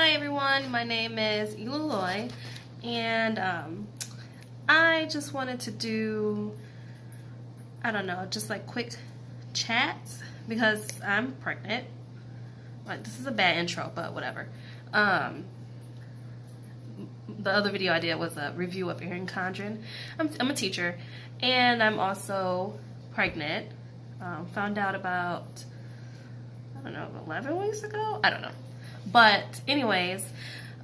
Hi everyone, my name is Eluloy, and I just wanted to do, I don't know, just like quick chats because I'm pregnant. Like, this is a bad intro, but whatever. The other video I did was a review of Erin Condren. I'm a teacher, and I'm also pregnant. Found out about, I don't know, 11 weeks ago? I don't know. But anyways,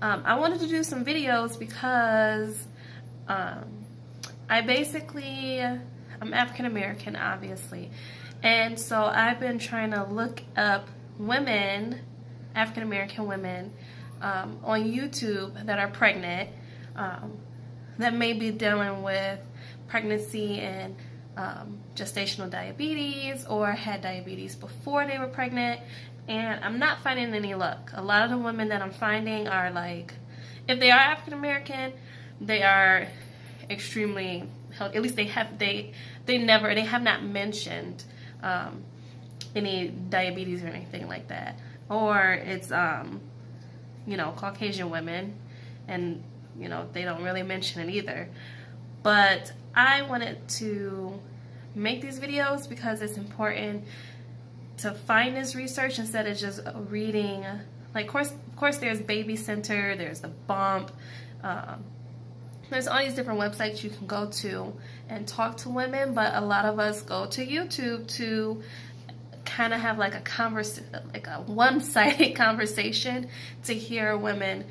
I wanted to do some videos because I'm African American, obviously, and so I've been trying to look up women, African American women, on YouTube that are pregnant, that may be dealing with pregnancy and gestational diabetes, or had diabetes before they were pregnant. And I'm not finding any luck. A lot of the women that I'm finding are like, if they are African American, they are extremely healthy. At least they have not mentioned any diabetes or anything like that. Or it's Caucasian women, and they don't really mention it either. But I wanted to make these videos because it's important to find this research instead of just reading. Like, of course there's Baby Center, there's the Bump, there's all these different websites you can go to and talk to women, but a lot of us go to YouTube to kind of have like a one-sided conversation to hear women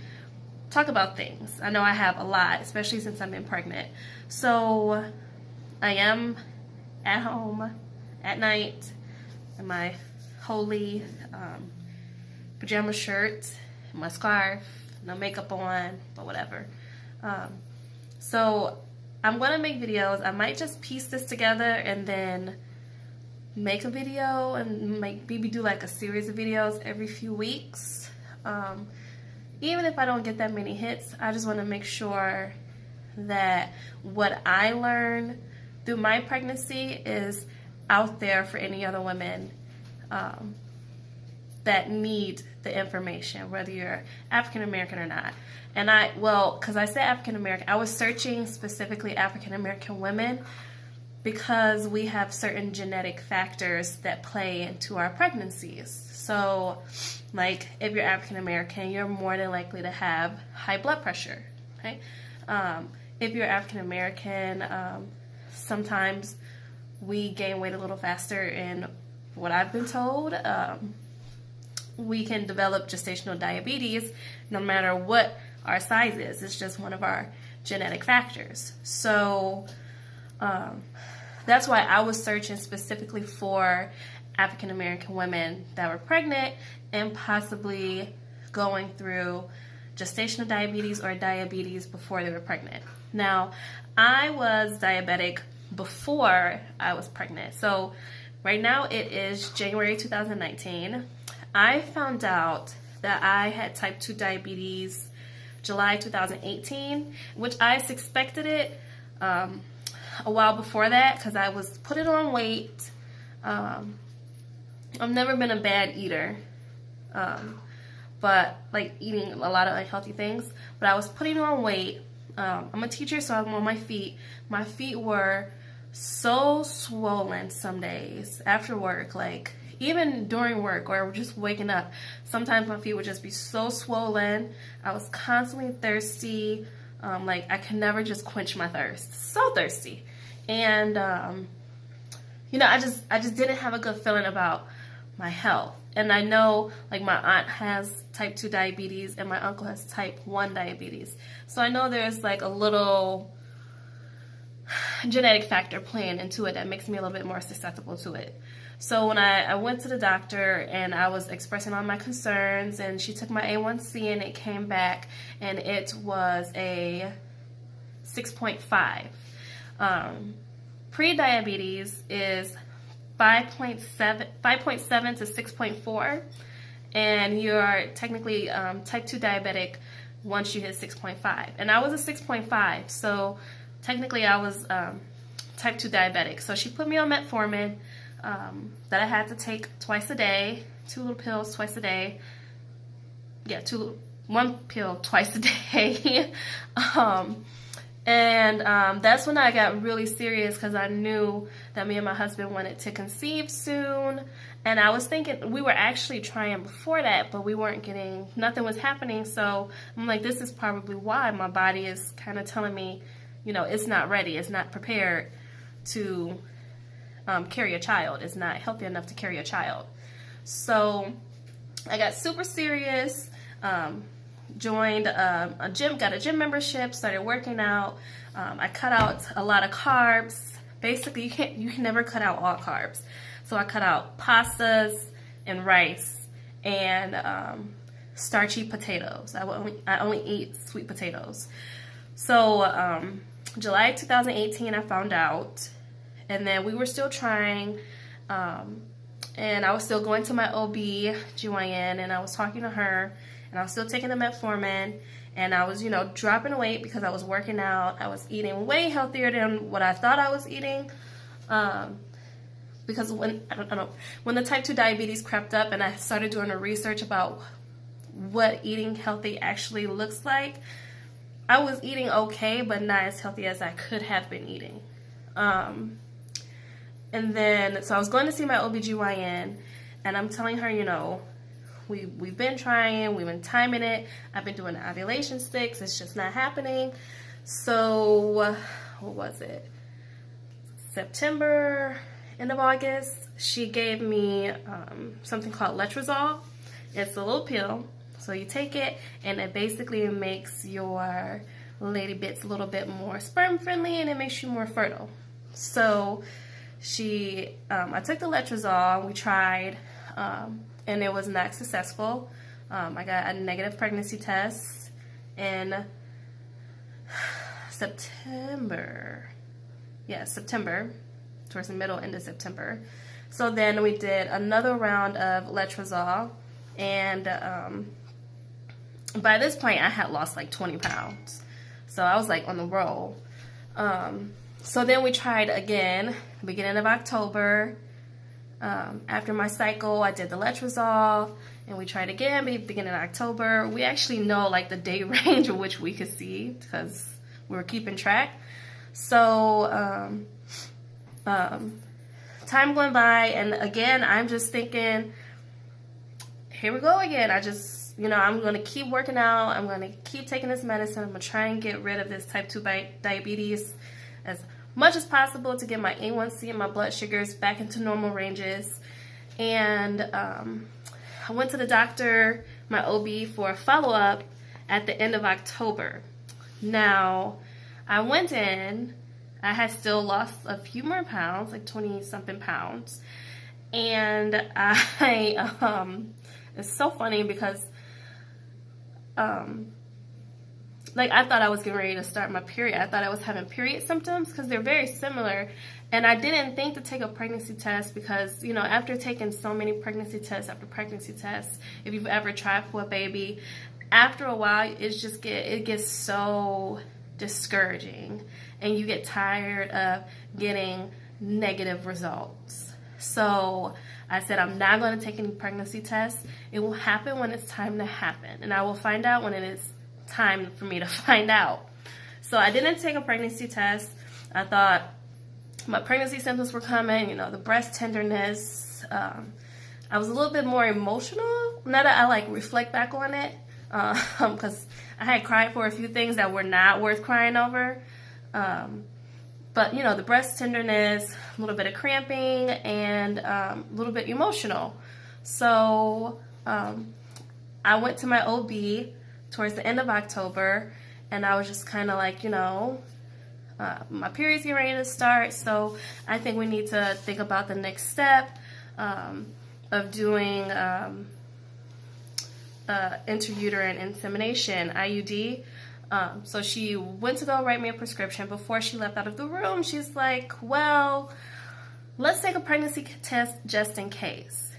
talk about things. I know I have a lot, especially since I've been pregnant. So I am at home at night in my holy pajama shirt, my scarf, no makeup on, but whatever. So I'm gonna make videos. I might just piece this together and then make a video and maybe do like a series of videos every few weeks. Even if I don't get that many hits, I just want to make sure that what I learn through my pregnancy is out there for any other women that need the information, whether you're African American or not. And because I said African American, I was searching specifically African American women because we have certain genetic factors that play into our pregnancies. So, like, if you're African American, you're more than likely to have high blood pressure, okay? If you're African American, sometimes we gain weight a little faster, and what I've been told, we can develop gestational diabetes no matter what our size is. It's just one of our genetic factors. So that's why I was searching specifically for African American women that were pregnant and possibly going through gestational diabetes or diabetes before they were pregnant. Now, I was diabetic before I was pregnant. So right now it is January 2019. I found out that I had type 2 diabetes July 2018, which I suspected it a while before that because I was putting on weight. I've never been a bad eater, but like eating a lot of unhealthy things, but I was putting on weight. I'm a teacher, so I'm on my feet. My feet were so swollen some days after work, like even during work or just waking up. Sometimes my feet would just be so swollen. I was constantly thirsty. Like, I could never just quench my thirst. So thirsty. And, I just didn't have a good feeling about my health. And I know, like, my aunt has type 2 diabetes and my uncle has type 1 diabetes. So I know there's like a little genetic factor playing into it that makes me a little bit more susceptible to it. So when I went to the doctor and I was expressing all my concerns, and she took my A1C and it came back and it was a 6.5. Pre-diabetes is 5.7 to 6.4, and you're technically type 2 diabetic once you hit 6.5. And I was a 6.5, so technically I was type 2 diabetic. So she put me on metformin that I had to take twice a day, 2 little pills twice a day. Yeah, two one pill twice a day. That's when I got really serious, because I knew that me and my husband wanted to conceive soon. And I was thinking, we were actually trying before that, but we weren't getting, nothing was happening. So I'm like, this is probably why my body is kind of telling me, you know, it's not ready, it's not prepared to carry a child, it's not healthy enough to carry a child. So I got super serious, joined a gym, got a gym membership, started working out. I cut out a lot of carbs. Basically, you can never cut out all carbs. So I cut out pastas and rice and starchy potatoes. I only eat sweet potatoes. So July 2018, I found out, and then we were still trying, and I was still going to my OB/GYN, and I was talking to her, and I was still taking the metformin, and I was, you know, dropping weight because I was working out. I was eating way healthier than what I thought I was eating. Because when the type 2 diabetes crept up and I started doing the research about what eating healthy actually looks like, I was eating okay, but not as healthy as I could have been eating. And then, so I was going to see my OB/GYN, and I'm telling her, you know, we've been trying, we've been timing it, I've been doing the ovulation sticks, it's just not happening. So, what was it? September, end of August, she gave me something called Letrozole. It's a little pill, so you take it, and it basically makes your lady bits a little bit more sperm friendly, and it makes you more fertile. So I took the Letrozole, we tried, and it was not successful. I got a negative pregnancy test in September, towards the middle, end of September. So then we did another round of Letrozole, and by this point I had lost like 20 pounds. So I was like on the roll. So then we tried again, beginning of October. After my cycle, I did the Letrozole, and we tried again, beginning of October. We actually know like the date range of which we could see, because we were keeping track. So time going by, and again, I'm just thinking, here we go again. I just, you know, I'm going to keep working out. I'm going to keep taking this medicine. I'm going to try and get rid of this type 2 diabetes as much as possible to get my A1C and my blood sugars back into normal ranges. And I went to the doctor, my OB, for a follow-up at the end of October. Now, I went in, I had still lost a few more pounds, like 20-something pounds. And it's so funny because, like, I thought I was getting ready to start my period. I thought I was having period symptoms because they're very similar. And I didn't think to take a pregnancy test because, you know, after taking so many pregnancy tests after pregnancy tests, if you've ever tried for a baby, after a while, it gets so discouraging, and you get tired of getting negative results. So I said, I'm not going to take any pregnancy tests. It will happen when it's time to happen, and I will find out when it is time for me to find out. So I didn't take a pregnancy test. I thought my pregnancy symptoms were coming, you know, the breast tenderness. I was a little bit more emotional now that I like reflect back on it, because I had cried for a few things that were not worth crying over. But, you know, the breast tenderness, a little bit of cramping, and a little bit emotional. So I went to my OB towards the end of October, and I was just kind of like, you know, my period's getting ready to start, so I think we need to think about the next step of doing intrauterine insemination, IUD. So she went to go write me a prescription. Before she left out of the room, she's like, well, let's take a pregnancy test just in case.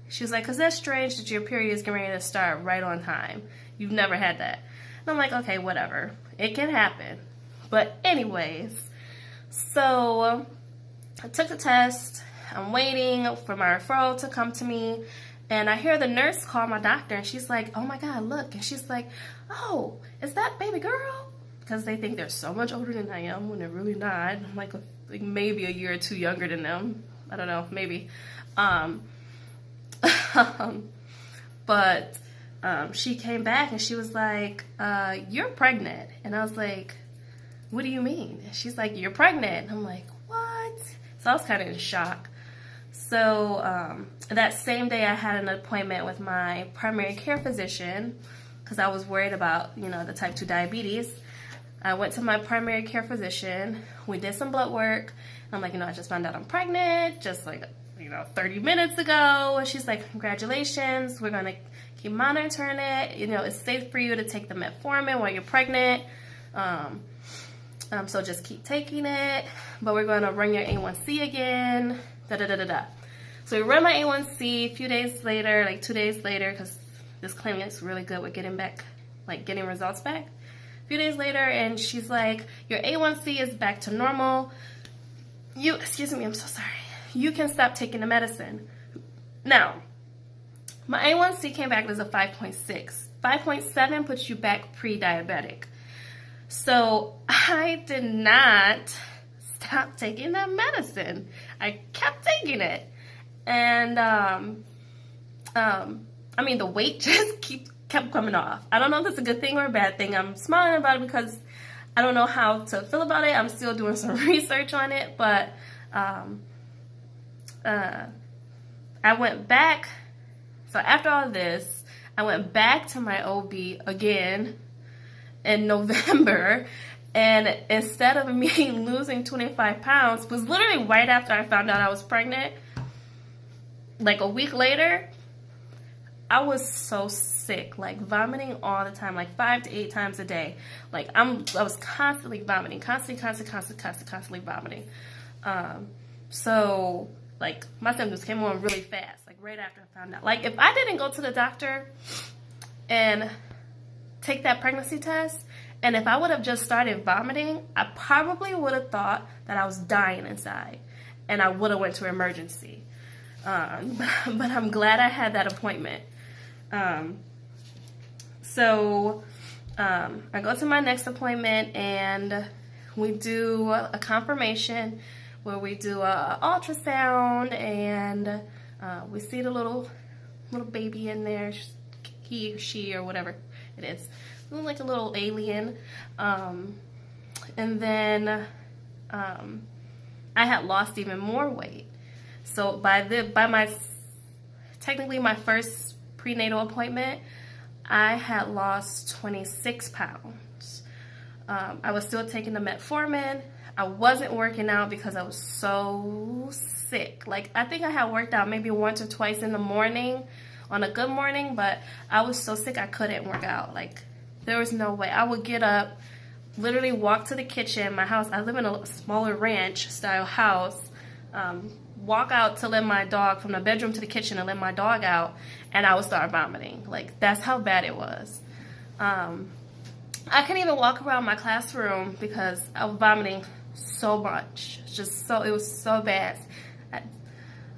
She was like, because that's strange that your period is getting ready to start right on time. You've never had that. And I'm like, okay, whatever. It can happen. But anyways, so I took the test. I'm waiting for my referral to come to me. And I hear the nurse call my doctor, and she's like, oh my God, look. And she's like, oh, is that baby girl? Because they think they're so much older than I am when they're really not. I'm like maybe a year or two younger than them. I don't know, maybe. But she came back and she was like, you're pregnant. And I was like, what do you mean? And she's like, you're pregnant. And I'm like, what? So I was kind of in shock. So that same day I had an appointment with my primary care physician because I was worried about, the type 2 diabetes. I went to my primary care physician. We did some blood work. I'm like, I just found out I'm pregnant just 30 minutes ago. And she's like, congratulations. We're going to keep monitoring it. It's safe for you to take the metformin while you're pregnant. So just keep taking it. But we're going to run your A1C again. So we run my A1C a few days later, like 2 days later, because this clinic is really good with getting results back. A few days later, and she's like, your A1C is back to normal. Excuse me, I'm so sorry. You can stop taking the medicine. Now, my A1C came back as a 5.6. 5.7 puts you back pre-diabetic. So I did not stop taking that medicine. I kept taking it. And, the weight just kept coming off. I don't know if that's a good thing or a bad thing. I'm smiling about it because I don't know how to feel about it. I'm still doing some research on it, but I went back. So after all this, I went back to my OB again in November, and instead of me losing 25 pounds, was literally right after I found out I was pregnant, like a week later, I was so sick, like vomiting all the time, like 5 to 8 times a day. Like I was constantly vomiting, constantly vomiting. So like my symptoms came on really fast, like right after I found out. Like if I didn't go to the doctor and take that pregnancy test, and if I would have just started vomiting, I probably would have thought that I was dying inside, and I would have went to emergency. But I'm glad I had that appointment. So I go to my next appointment, and we do a confirmation where we do a ultrasound, and we see the little baby in there, he or she or whatever it is, like a little alien. And then I had lost even more weight. So technically my first prenatal appointment, I had lost 26 pounds. I was still taking the metformin. I wasn't working out because I was so sick. Like I think I had worked out maybe once or twice in the morning on a good morning, but I was so sick I couldn't work out. Like there was no way. I would get up, literally walk to the kitchen. My house, I live in a smaller ranch style house. Walk out to let my dog, from the bedroom to the kitchen, and let my dog out, and I would start vomiting. Like that's how bad it was. I couldn't even walk around my classroom because I was vomiting so much. It was so bad.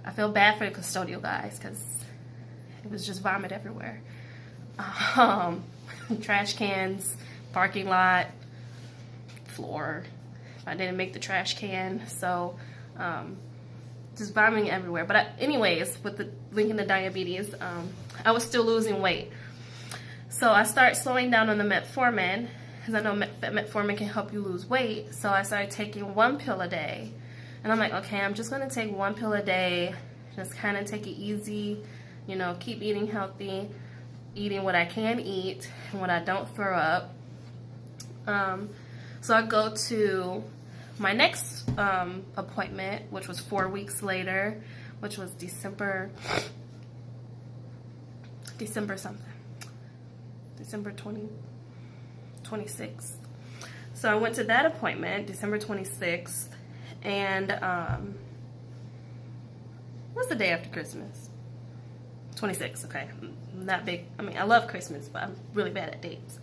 I feel bad for the custodial guys because it was just vomit everywhere. Trash cans, parking lot, floor. I didn't make the trash can, so just vomiting everywhere. But anyways, with the linking to diabetes, I was still losing weight. So I started slowing down on the metformin because I know metformin can help you lose weight. So I started taking 1 pill a day. And I'm like, okay, I'm just going to take 1 pill a day, just kind of take it easy, keep eating healthy, eating what I can eat and what I don't throw up. So I go to my next appointment, which was 4 weeks later, which was December something. December 26th. So I went to that appointment, December 26th, and what's the day after Christmas? 26th, okay. I'm not big. I mean, I love Christmas, but I'm really bad at dates.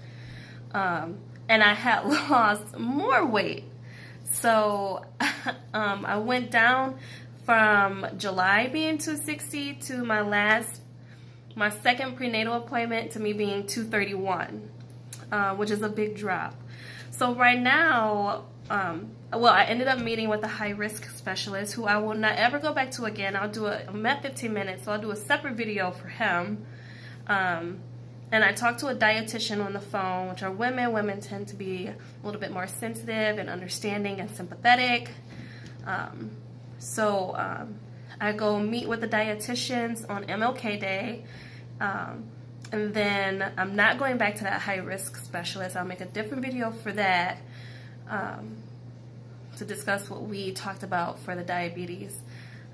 And I had lost more weight. So I went down from July being 260 to my last my second prenatal appointment to me being 231, which is a big drop. So right now, well, I ended up meeting with a high-risk specialist who I will not ever go back to again. I'm at 15 minutes, so I'll do a separate video for him. And I talked to a dietitian on the phone, which are women. Women tend to be a little bit more sensitive and understanding and sympathetic. So I go meet with the dietitians on MLK Day. And then I'm not going back to that high-risk specialist. I'll make a different video for that to discuss what we talked about for the diabetes.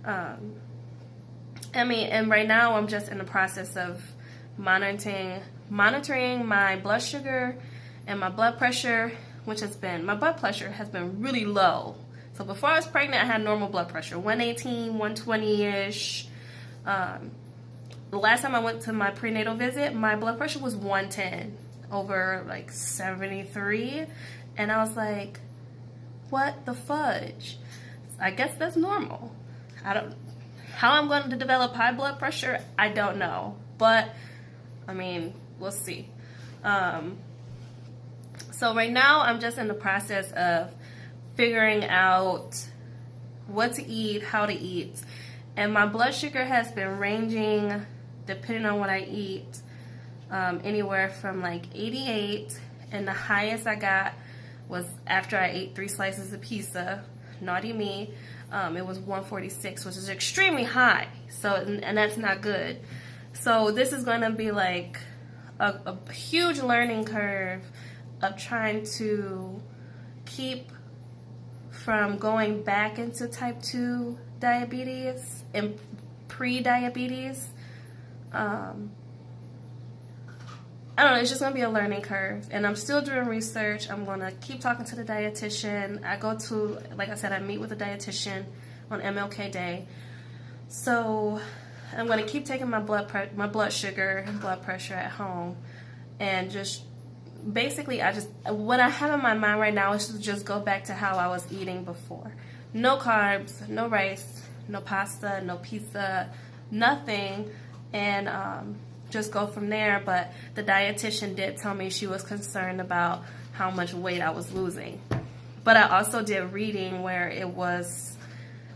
And right now I'm just in the process of monitoring my blood sugar and my blood pressure, my blood pressure has been really low. So before I was pregnant, I had normal blood pressure, 118, 120-ish. The last time I went to my prenatal visit, my blood pressure was 110 over like 73. And I was like, what the fudge? I guess that's normal. How I'm going to develop high blood pressure, I don't know. But, I mean, we'll see. So right now, I'm just in the process of figuring out what to eat, how to eat. And my blood sugar has been ranging, depending on what I eat, anywhere from like 88, and the highest I got was after I ate 3 slices of pizza. Naughty me. It was 146, which is extremely high. So, and that's not good. So this is going to be like a huge learning curve of trying to keep from going back into type 2 diabetes and pre-diabetes. I don't know, it's just going to be a learning curve, and I'm still doing research. I'm going to keep talking to the dietitian. I go to, like I said, I meet with a dietitian on MLK Day. So I'm going to keep taking my blood sugar and blood pressure at home, and just basically what I have in my mind right now is to just go back to how I was eating before. No carbs, no rice, no pasta, no pizza, nothing, and just go from there. But the dietitian did tell me she was concerned about how much weight I was losing. But I also did reading where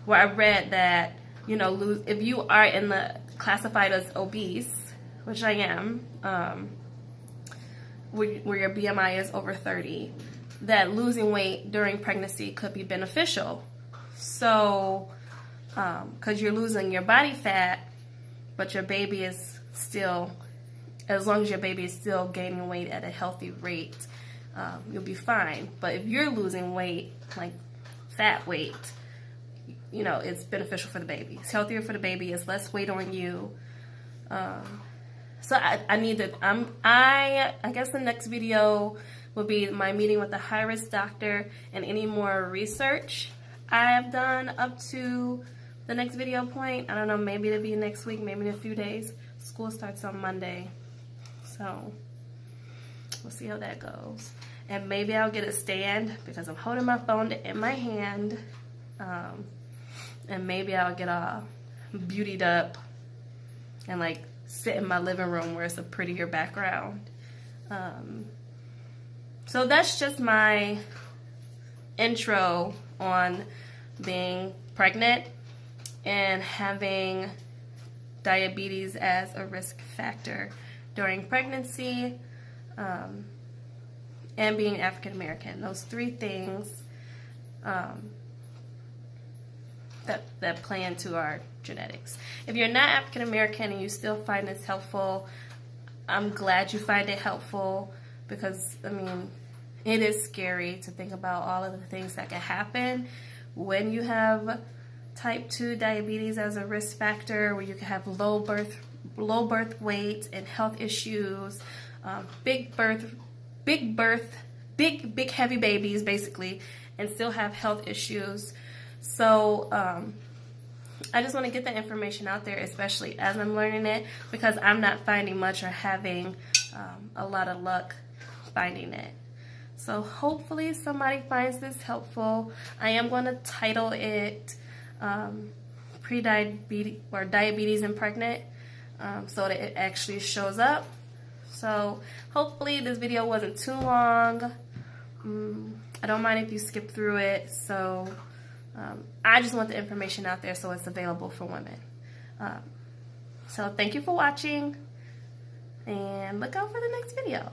I read that, you know, if you are classified as obese, which I am, where your BMI is over 30, that losing weight during pregnancy could be beneficial. So, because you're losing your body fat, but your baby is still, as long as your baby is still gaining weight at a healthy rate, you'll be fine. But if you're losing weight, like fat weight, you know, it's beneficial for the baby. It's healthier for the baby. It's less weight on you. So I guess the next video will be my meeting with the high-risk doctor and any more research I have done up to the next video point. I don't know, maybe it'll be next week, maybe in a few days. School starts on Monday, so we'll see how that goes. And maybe I'll get a stand because I'm holding my phone in my hand, and maybe I'll get all beautied up and like sit in my living room where it's a prettier background. So that's just my intro on being pregnant and having diabetes as a risk factor during pregnancy, and being African American. Those 3 things that play into our genetics. If you're not African American and you still find this helpful, I'm glad you find it helpful, because I mean, it is scary to think about all of the things that can happen when you have type 2 diabetes as a risk factor, where you can have low birth weight and health issues, big heavy babies basically, and still have health issues. So I just want to get that information out there, especially as I'm learning it, because I'm not finding much or having a lot of luck finding it. So hopefully somebody finds this helpful. I am going to title it pre-diabetes or diabetes and pregnant, so that it actually shows up. So hopefully this video wasn't too long. I don't mind if you skip through it. So I just want the information out there so it's available for women. So thank you for watching, and look out for the next video.